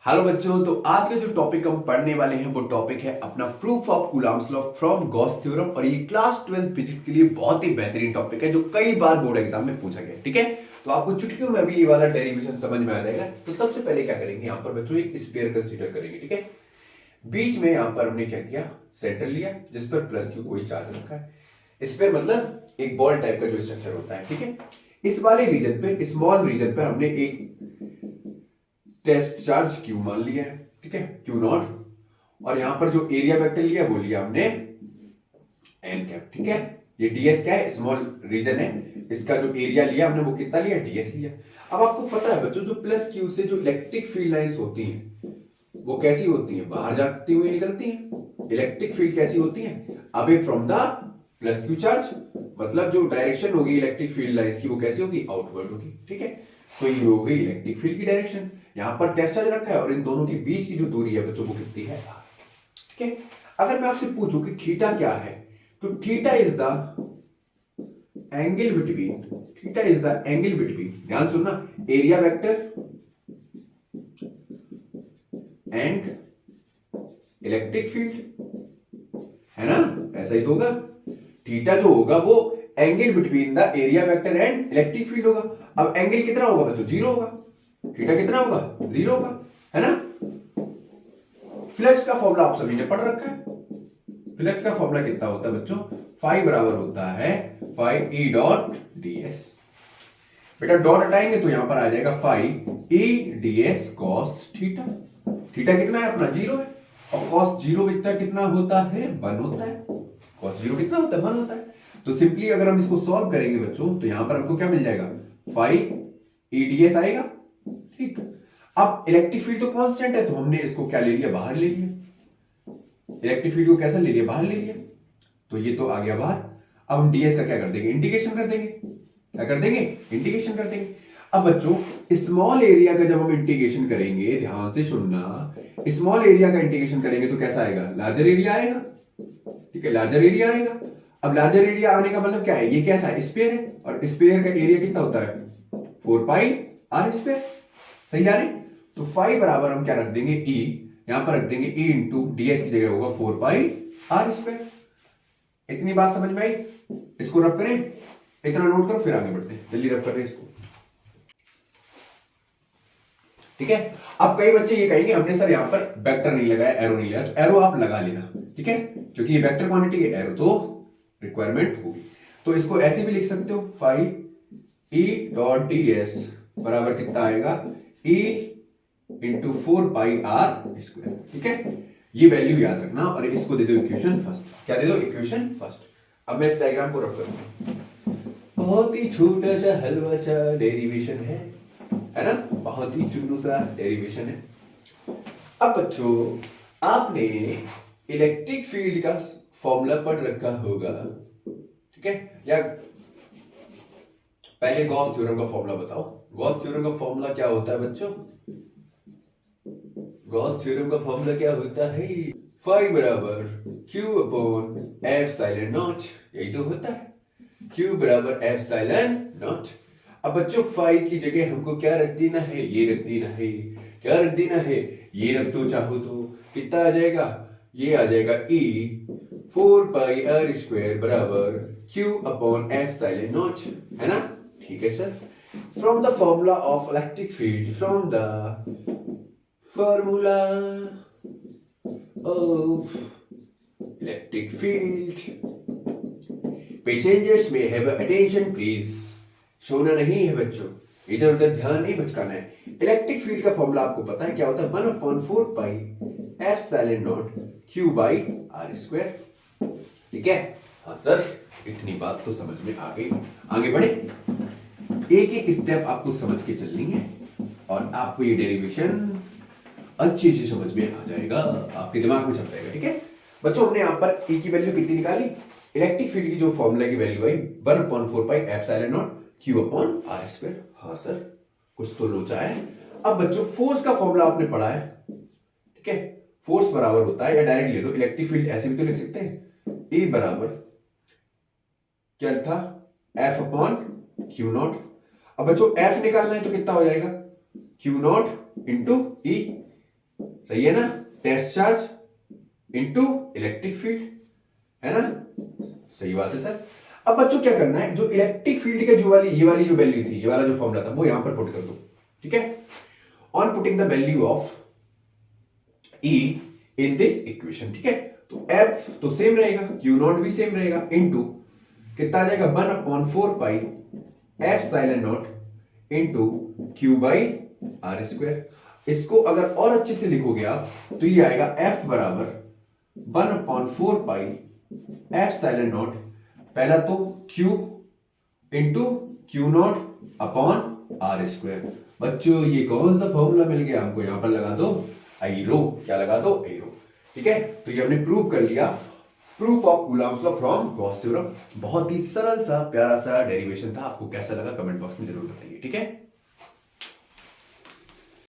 Hello बच्चों, तो आज का जो टॉपिक हम पढ़ने वाले हैं वो टॉपिक है अपना proof of Coulomb's law from Gauss theorem. और ये क्लास 12 फिजिक्स के लिए बहुत ही बेहतरीन टॉपिक है जो कई बार बोर्ड एग्जाम में पूछा गया। ठीक है, तो आपको चुटकियों में भी ये वाला डेरिवेशन समझ में आ जाएगा। तो सबसे पहले क्या करेंगे, यहाँ पर बच्चों एक स्फीयर कंसीडर करेंगे। ठीक है, बीच में यहाँ पर हमने क्या किया, सेंटर लिया जिस पर प्लस क्यू कोई चार्ज रखा है। स्फीयर मतलब एक बॉल टाइप का जो स्ट्रक्चर होता है। ठीक है, इस वाले रीजन पे, स्मॉल रीजन पे हमने एक टेस्ट चार्ज Q मान लिया है। ठीक है, Q नॉट, और यहां पर जो एरिया वेक्टर लिया वो लिया हमने एन कैप। ठीक है, ये ds क्या है, स्मॉल रीजन है, इसका जो एरिया लिया हमने वो कितना लिया, ds लिया। अब आपको पता है बच्चों, जो प्लस Q से जो इलेक्ट्रिक फील्ड लाइंस होती हैं वो कैसी होती हैं, बाहर जाती हुई निकलती हैं। इलेक्ट्रिक फील्ड कैसी होती है, away from the plus Q charge, मतलब जो डायरेक्शन होगी इलेक्ट्रिक फील्ड लाइंस की वो कैसी होगी, आउटवर्ड होगी। ठीक है, तो ये हो गई इलेक्ट्रिक फील्ड की डायरेक्शन। यहां पर टेस्ट चार्ज रखा है और इन दोनों के बीच की जो दूरी है बच्चों वो कितनी है, ठीक है। अगर मैं आपसे पूछूं कि थीटा क्या है, तो theta is the angle between, theta is the angle between, ध्यान सुनना, area vector and electric field, है ना, ऐसा ही तो होगा। थीटा जो होगा वो angle between the area vector and electric field होगा। अब एंगल कितना होगा बच्चों, जीरो होगा। थीटा कितना होगा, जीरो होगा, है ना। फ्लक्स का फॉर्मूला आप सभी ने पढ़ रखा है। फ्लक्स का फॉर्मूला कितना होता है बच्चों, फाई बराबर होता है फाई ई डॉट ds। बेटा डॉट हटाएंगे तो यहां पर आ जाएगा phi E ds cos theta. Theta कितना है अपना, जीरो है, और cos जीरो बेटा कितना होता है, 1 होता है। cos जीरो कितना होता है, 1 होता है। तो सिंपली अगर हम इसको सॉल्व करेंगे बच्चों, तो यहां पर हमको क्या मिल जाएगा, फाई ई ds आएगा। ठीक, अब इलेक्ट्रिक फील्ड तो कांस्टेंट है, तो हमने इसको क्या ले लिया, बाहर ले लिया। इलेक्ट्रिक फील्ड को कैसा ले लिया, बाहर ले लिया, तो ये तो आ गया बाहर। अब हम ds का क्या कर देंगे, इंटीग्रेशन कर देंगे। क्या कर देंगे, इंटीग्रेशन कर देंगे। अब बच्चों स्मॉल एरिया का जब हम इंटीग्रेशन करेंगे, ध्यान से सुनना, स्मॉल एरिया का इंटीग्रेशन करेंगे तो कैसा आएगा, लार्जर एरिया आएगा। ठीक है, लार्जर एरिया आएगा। अब लार्जर एरिया आने का मतलब क्या है, ये कैसा है, स्फीयर है, और स्फीयर का एरिया कितना होता है, 4 पाई आर स्क्वायर। सही आ रही, तो फाई बराबर हम क्या रख देंगे, ई, यहां पर रख देंगे ई इंटू ds की जगह होगा 4 पाई आर स्क्वायर। इतनी बात समझ में आई, इसको रब करें, इतना नोट करो फिर आगे बढ़ते हैं, जल्दी रब कर रहे हैं इसको। ठीक है, अब कई बच्चे ये कहेंगे हमने सर यहां पर वेक्टर नहीं लगाया, एरो नहीं लगाया, तो एरो आप लगा लेना। ठीक है, क्योंकि ये वेक्टर क्वांटिटी है, एरो तो रिक्वायरमेंट होगी। तो इसको ऐसे भी लिख सकते हो, फाई ई डॉट ds बराबर कितना आएगा, E into 4 pi R square. ठीक है, ये वैल्यू याद रखना, और इसको दे दो इक्वेशन फर्स्ट। क्या दे दो, इक्वेशन फर्स्ट। अब मैं इस डायग्राम को रख करूंगा, बहुत ही छोटा सा हलवा सा डेरिवेशन है ना, बहुत ही चुन्नू सा डेरिवेशन है। अब बच्चों आपने इलेक्ट्रिक फील्ड का फॉर्मूला पढ़ रखा होगा। ठीक है, या पहले गॉस थ्योरम का फॉर्मूला बताओ। गॉस थ्योरम का फॉर्मूला क्या होता है बच्चों, गॉस थ्योरम का फॉर्मूला क्या होता है, फाई बराबर q अपॉन एप्सिलॉन नॉट, यही तो होता है, q बराबर एप्सिलॉन नॉट। अब बच्चों फाई की जगह हमको क्या रख देना है, ये रख देना है, क्या रख देना है, ये रख दो चाहो तो, कितना आ जाएगा, ये आ जाएगा e 4 पाई r स्क्वायर बराबर q अपॉन एप्सिलॉन नॉट, है ना। ठीक है sir, from the formula of electric field, from the formula of electric field, passengers may have attention please, सोना नहीं है बच्चों, इधर उधर ध्यान नहीं भटकाना है। इलेक्ट्रिक फील्ड का फॉर्मूला आपको पता है क्या होता है, 1/4 pi epsilon not q by R square. ठीक है, हाँ सर, इतनी बात तो समझ में आ गई। आगे बढ़े, एक एक स्टेप आपको समझ के चलनी है, और आपको ये डेरिवेशन अच्छी से समझ में आ जाएगा, आपके दिमाग में चल जाएगा। ठीक है बच्चों, हमने यहां पर E की वैल्यू कितनी निकाली, इलेक्ट्रिक फील्ड की जो फॉर्मूला की वैल्यू आई 1/4 pi epsilon not q upon R square. हाँ सर, कुछ तो लोचा है। अब बच्चों फोर्स का फॉर्मूला आपने पढ़ा है। ठीक है, फोर्स बराबर होता है, या डायरेक्ट ले लो, इलेक्ट्रिक फील्ड ऐसे भी तो लिख सकते हैं, E बराबर क्या था, F अपॉन q नॉट। अब बच्चों F निकालना है तो कितना हो जाएगा, q नॉट इंटू E। सही है ना, test charge into electric field, है ना, सही बात है सर। अब बच्चों क्या करना है, जो इलेक्ट्रिक फील्ड के जो वाली ये वाली जो वैल्यू थी, ये वाला जो फॉर्मूला था वो यहां पर पुट कर दो, ठीक है। On putting the value of E in this equation, ठीक है, तो F तो सेम रहेगा, Q नॉट भी सेम रहेगा, इनटू कितना आ जाएगा 1/4 pi epsilon nought into Q by R square. इसको अगर और अच्छे से लिखोगे आप तो ये आएगा F बराबर 1/4 पाई एप्सिलॉन नॉट, पहला तो Q into Q nought upon R square. बच्चों ये कौन सा फॉर्मूला मिल गया हमको, यहां पर लगा दो आईरो, क्या लगा दो आईरो, ठीक है। तो ये हमने प्रूव कर लिया, proof of Coulomb's law from Gauss theorem. बहुत ही सरल सा प्यारा सा डेरिवेशन था, आपको कैसा लगा कमेंट बॉक्स में जरूर बताइए, ठीक है।